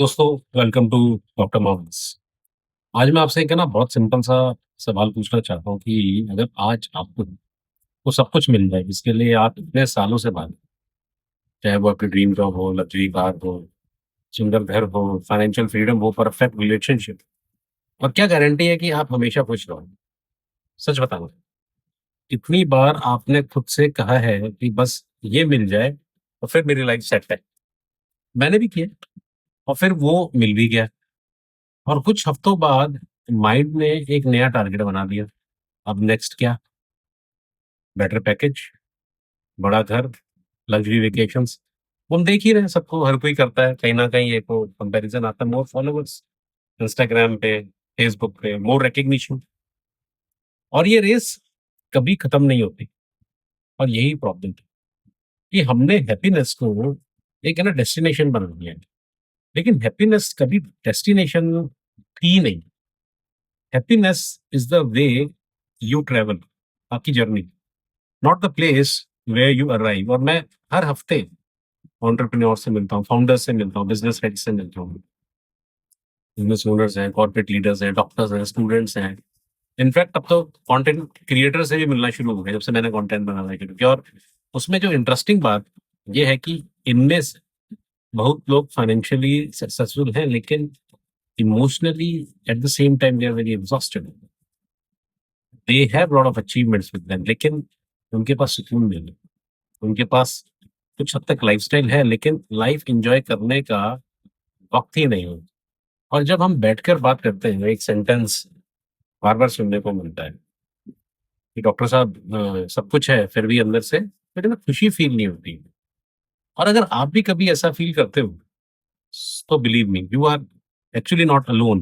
दोस्तों, welcome to doctor moms. आज मैं आपसे एक है ना बहुत सिंपल सा सवाल पूछना चाहता हूँ कि अगर आज आपको वो सब कुछ मिल जाए जिसके लिए आप इतने सालों से भागे, चाहे वो आपकी ड्रीम जॉब हो, लग्जरी कार हो, सुंदर घर हो, फाइनेंशियल फ्रीडम हो, परफेक्ट रिलेशनशिप, और क्या गारंटी है कि आप हमेशा खुश रहो? सच बताओ, कितनी बार आपने खुद से कहा है कि बस ये मिल जाए और फिर मेरी लाइफ सेट है? मैंने भी किया और फिर वो मिल भी गया और कुछ हफ्तों बाद माइंड ने एक नया टारगेट बना दिया। अब नेक्स्ट क्या? बेटर पैकेज, बड़ा घर, लग्जरी वेकेशंस। हम देख ही रहे हैं, सबको हर कोई करता है कहीं ना कहीं। एक वो कंपैरिजन आता है, मोर फॉलोवर्स इंस्टाग्राम पे, फेसबुक पे, मोर रिकग्निशन। और ये रेस कभी खत्म नहीं होती। और यही प्रॉब्लम है कि हमने हैप्पीनेस को एक है ना डेस्टिनेशन बना दिया है। लेकिन हैप्पीनेस कभी डेस्टिनेशन थी नहीं। Happiness is the way you travel, आपकी journey, not the place where you arrive. और मैं हर हफ्ते एंटरप्रेन्योर से मिलता हूँ, फाउंडर से मिलता हूँ, बिजनेस हेड से मिलता हूँ, बिजनेस ओनर्स हैं, कॉर्पोरेट लीडर्स हैं, डॉक्टर्स हैं, स्टूडेंट्स हैं। इनफैक्ट अब तो कंटेंट क्रिएटर से भी मिलना शुरू हो गया जब से मैंने कंटेंट बनाना शुरू किया। और उसमें जो इंटरेस्टिंग बात ये है कि इनमें से बहुत लोग फाइनेंशियली सक्सेसफुल हैं, लेकिन emotionally at the same time they are very exhausted. They have lot of achievements with them, लेकिन उनके पास सुकून नहीं है। उनके पास कुछ हद तक लाइफस्टाइल है, लेकिन लाइफ एंजॉय करने का वक्त ही नहीं है। और जब हम बैठकर बात करते हैं, एक सेंटेंस बार बार सुनने को मिलता है कि डॉक्टर साहब, सब कुछ है फिर भी अंदर से मेरे ना खुशी फील नहीं होती। और अगर आप भी कभी ऐसा फील करते हो तो believe me, you are actually not alone.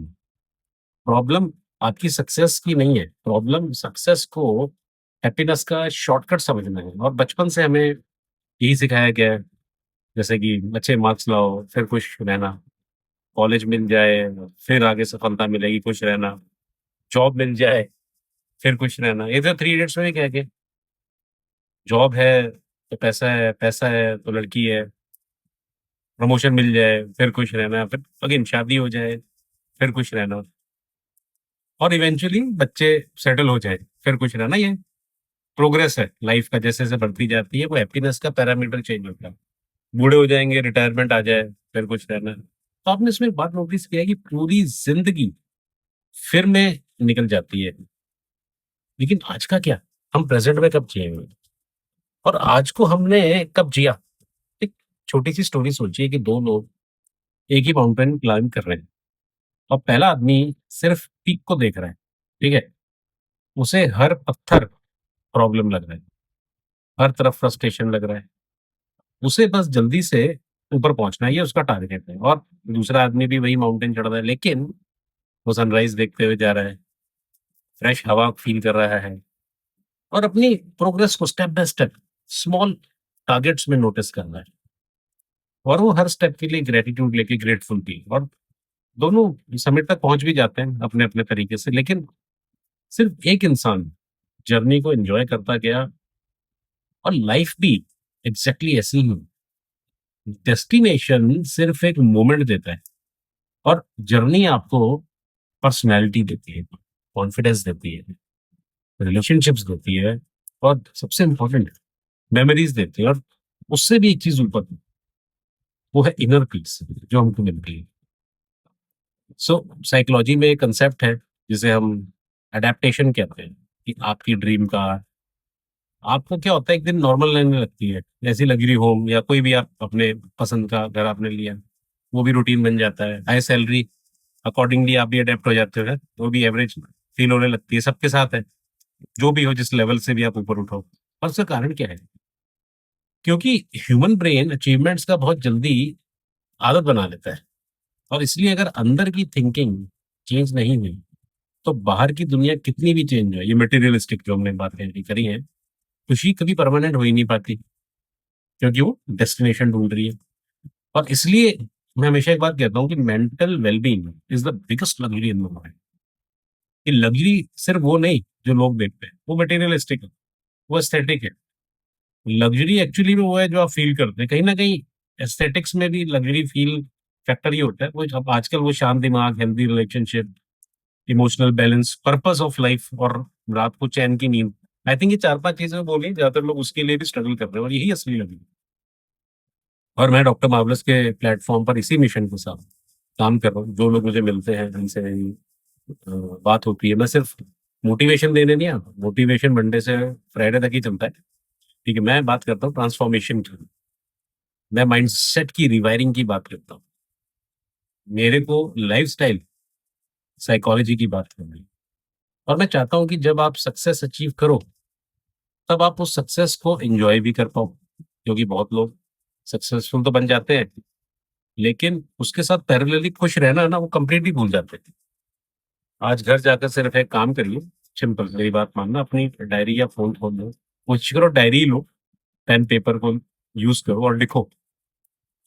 Problem आपकी सक्सेस की नहीं है, प्रॉब्लम सक्सेस को हैप्पीनेस का शॉर्टकट समझना है। और बचपन से हमें यही सिखाया गया है, जैसे कि अच्छे मार्क्स लाओ फिर खुश रहना, कॉलेज मिल जाए फिर आगे सफलता मिलेगी, खुश रहना, जॉब मिल जाए फिर खुश रहना। ये तो थ्री इडियट्स में क्या है, जॉब है तो पैसा है तो लड़की है, प्रमोशन मिल जाए फिर खुश रहना, फिर अगेन शादी हो जाए फिर खुश रहना, और इवेंचुअली बच्चे सेटल हो जाए फिर खुश रहना। ये प्रोग्रेस है लाइफ का, जैसे जैसे बढ़ती जाती है वो हैप्पीनेस का पैरामीटर चेंज होता है। बूढ़े हो जाएंगे, रिटायरमेंट आ जाए फिर खुश रहना। तो आपने इसमें एक बात नोटिस किया है कि पूरी जिंदगी फिर में निकल जाती है। लेकिन आज का क्या? हम प्रेजेंट में कब जिएंगे और आज को हमने कब जिया? एक छोटी सी स्टोरी सोचिए कि दो लोग एक ही माउंटेन क्लाइंब कर रहे हैं और पहला आदमी सिर्फ पीक को देख रहा है, ठीक है? उसे हर पत्थर प्रॉब्लम लग रहा है, हर तरफ फ्रस्ट्रेशन लग रहा है, उसे बस जल्दी से ऊपर पहुंचना है, ये उसका टारगेट है। और दूसरा आदमी भी वही माउंटेन चढ़ रहा है, लेकिन वो सनराइज देखते हुए जा रहा है, फ्रेश हवा फील कर रहा है और अपनी प्रोग्रेस को step by step small targets में नोटिस करना है। और वो हर स्टेप के लिए ग्रेटिट्यूड लेके ग्रेटफुल भी, और दोनों समिट तक पहुंच भी जाते हैं अपने अपने तरीके से। लेकिन सिर्फ एक इंसान जर्नी को एंजॉय करता गया, और लाइफ भी एग्जैक्टली ऐसी ही। डेस्टिनेशन सिर्फ एक मोमेंट देता है और जर्नी आपको पर्सनैलिटी देती है, कॉन्फिडेंस देती है, रिलेशनशिप्स देती है, और सबसे इम्पोर्टेंट मेमोरीज देती है। और उससे भी एक चीज ऊपर, वो है इनर पीस जो हमको मिलती है। सो साइकोलॉजी में एक कंसेप्ट है जिसे हम अडेप्टेशन कहते हैं, कि आपकी ड्रीम कार आपको क्या होता है, एक दिन नॉर्मल लगने लगती है, जैसी लग्जरी होम या कोई भी आप अपने पसंद का घर आपने लिया, वो भी रूटीन बन जाता है। हाई सैलरी, अकॉर्डिंगली आप भी अडेप्ट हो जाते हो, है वो भी एवरेज फील होने लगती है। सबके साथ है, जो भी हो, जिस लेवल से भी आप ऊपर उठो। और उसका कारण क्या है? क्योंकि ह्यूमन ब्रेन अचीवमेंट्स का बहुत जल्दी आदत बना लेता है। और इसलिए अगर अंदर की थिंकिंग चेंज नहीं हुई तो बाहर की दुनिया कितनी भी चेंज हो, ये मटेरियलिस्टिक जो हमने बातें करी हैं, खुशी कभी परमानेंट हो ही नहीं पाती, क्योंकि वो डेस्टिनेशन ढूंढ रही है। और इसलिए मैं हमेशा एक बात कहता हूँ कि mental wellbeing is the biggest luxury in the world. ये लग्जरी सिर्फ वो नहीं जो लोग देखते हैं, वो मटेरियलिस्टिक है, वो एस्थेटिक है। लग्जरी एक्चुअली में वो है जो आप फील करते हैं। कहीं ना कहीं एस्थेटिक्स में भी लग्जरी फील फैक्टर ये होता है वो अब आजकल वो शांत दिमाग, healthy relationship, emotional balance, purpose of life और रात को चैन की नींद। आई थिंक ये 4-5 चीज़ें बोली, ज़्यादातर लोग उसके लिए भी स्ट्रगल कर रहे हैं और यही असली लगी। और मैं डॉक्टर मार्वलस के प्लेटफ़ॉर्म पर इसी मिशन के साथ काम कर रहा हूँ। जो लोग मुझे मिलते हैं, जिनसे बात होती है, मैं सिर्फ़ मोटिवेशन देने नहीं आता। मोटिवेशन मंडे से फ्राइडे तक ही चलता है, ठीक है? मैं बात करता हूँ ट्रांसफॉर्मेशन की। मैं माइंडसेट की रिवायरिंग की बात करता हूँ। मेरे को लाइफ़स्टाइल, साइकोलॉजी की बात करनी है और मैं चाहता हूँ कि जब आप सक्सेस अचीव करो, तब आप उस सक्सेस को एन्जॉय भी कर पाओ। क्योंकि बहुत लोग सक्सेसफुल तो बन जाते हैं, लेकिन उसके साथ पैरेलली खुश रहना ना, वो कंप्लीटली भूल जाते हैं। आज घर जाकर सिर्फ एक काम करिए, सिंपल मेरी बात मानना, अपनी डायरी या फ़ोन खोल लो, कोशिश करो डायरी लो, पेन पेपर को यूज़ करो और लिखो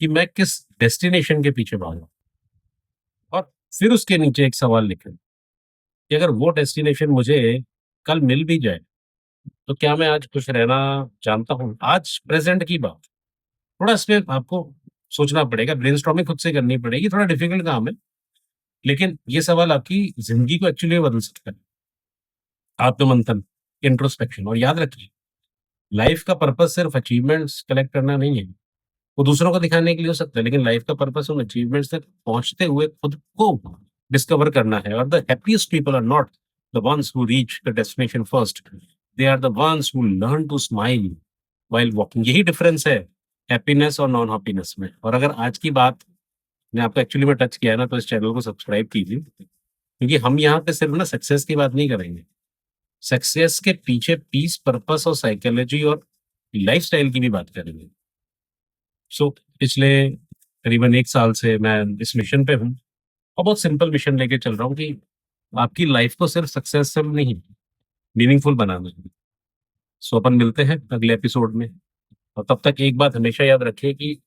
कि मैं किस डेस्टिनेशन के पीछे भागा और फिर उसके नीचे एक सवाल लिखें कि अगर वो डेस्टिनेशन मुझे कल मिल भी जाए, तो क्या मैं आज खुश रहना जानता हूँ? आज प्रेज़ेंट की बात, थोड़ा इसमें आपको सोचना पड़ेगा, ब्रेनस्टॉर्मिंग खुद से करनी पड़ेगी, थोड़ा डिफ़िकल्ट काम है, लेकिन ये सवाल आपकी ज़िंदगी को एक्चुअली बदल सकता है। आत्ममंथन, इंट्रोस्पेक्शन और याद रखिए, लाइफ़ का पर्पस सिर्फ़ अचीवमेंट्स कलेक्ट करना नहीं है। वो दूसरों को दिखाने के लिए हो सकता है, लेकिन लाइफ़ का पर्पस उन अचीवमेंट्स तक पहुँचते हुए खुद को डिस्कवर करना है और the happiest people are not the ones who reach the destination first, they are the ones who learn to smile while walking. यही डिफरेंस है हैप्पीनेस और नॉन हैप्पीनेस में। और अगर आज की बात ने आपको एक्चुअली में टच किया है ना, तो इस चैनल को सब्सक्राइब कीजिए, क्योंकि हम यहाँ पे सिर्फ़ ना सक्सेस की बात नहीं करेंगे। सक्सेस के पीछे पीस, पर्पस और साइकोलॉजी और लाइफ़स्टाइल की भी बात करेंगे। सो पिछले करीबन 1 साल से मैं इस मिशन पे हूँ और बहुत सिंपल मिशन लेके चल रहा हूँ कि आपकी लाइफ़ को सिर्फ़ सक्सेसफुल नहीं, मीनिंगफुल बनाना है। सो अपन मिलते हैं अगले एपिसोड में और तब तक एक बात हमेशा याद रखिए कि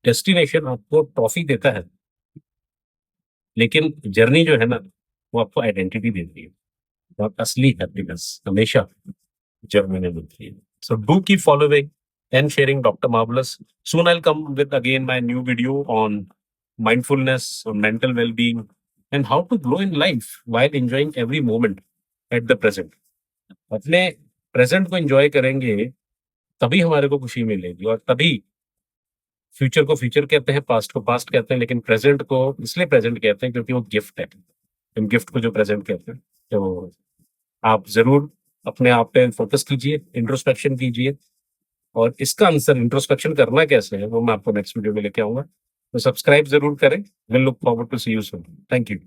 डेस्टिनेशन आपको ट्रॉफ़ी देता है, लेकिन जर्नी जो है ना, वो आपको आइडेंटिटी देती है और असली हैप्पीनेस हमेशा जर्नी में मिलती है। So do keep following and sharing Dr. Marvelous. Soon I'll come with again my new video on mindfulness, on mental well-being, and how to grow in life while enjoying every moment at the present. अपने present को enjoy करेंगे, तभी हमारे को खुशी मिलेगी और तभी फ्यूचर को फ्यूचर कहते हैं, पास्ट को पास्ट कहते हैं, लेकिन प्रेजेंट को इसलिए प्रेजेंट कहते हैं क्योंकि वो गिफ्ट है। हम गिफ्ट को जो प्रेजेंट कहते हैं, तो आप ज़रूर अपने आप पे फोकस कीजिए, इंट्रोस्पेक्शन कीजिए और इसका आंसर इंट्रोस्पेक्शन करना कैसे है, वो मैं आपको नेक्स्ट वीडियो में लेके आऊँगा। तो सब्सक्राइब ज़रूर करें। Will look forward to see you soon. Thank you.